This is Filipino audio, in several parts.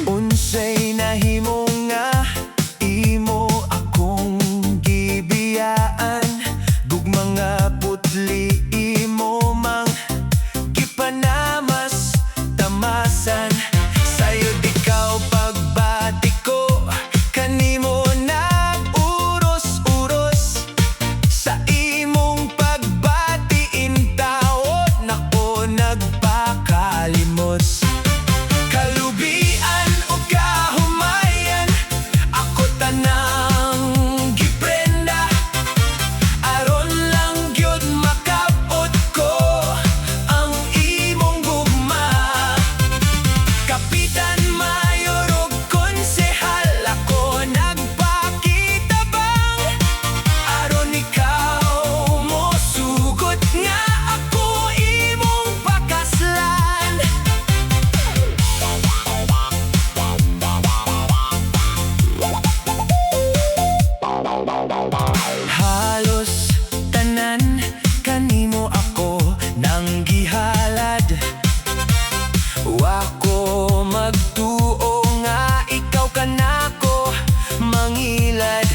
Unsay nahimo nga imo akong gibiyaan, gugma nga putli imo mang gipanamas tamasan. Sayo ikaw pagbati ko, kanimo nag-uros-uros. Sa imong pagbati intaon nako nagpakalimos. Kalubian o kahumayan, ako tanang giprenda. Aron lang gyud makabot ko ang imong gugma. Kapitan, mayor ug konsehal, ako nagpakitabang. Aron ikaw mosugot nga ako imong pakaslan. Halos tanan kanimo ako nang gihalad. Wa ko magtuo nga ikaw kanako mangilad.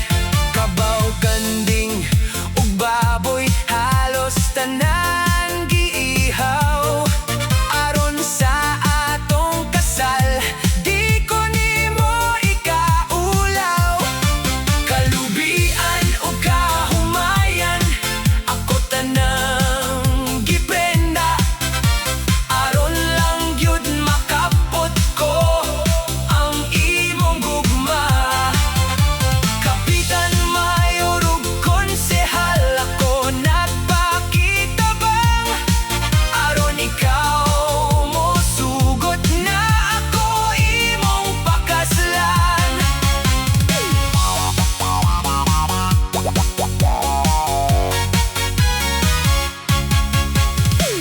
Kabaw, kanding ug baboy, halos tanan giihaw. Aron sa atong kasal, di ko nimo ikaulaw. Kalubian o kahumayan, ako tanang giprenda. Aron lang gyud makabot ko ang imong gugma. Kapitan, mayor ug konsehal, ako nagpakitabang. Aron ikaw mosugot na ako imong pakaslan.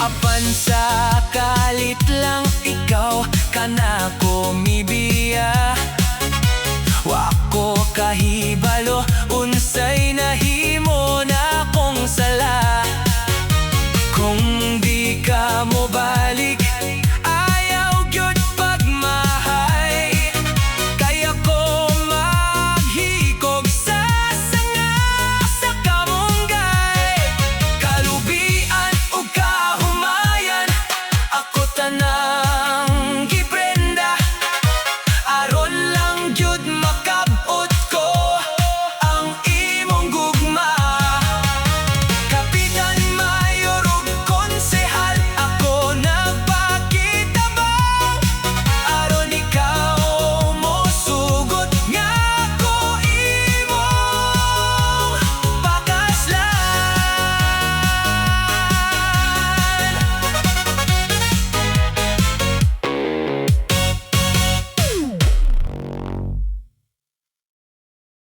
Apan sa kalit lang ikaw kanako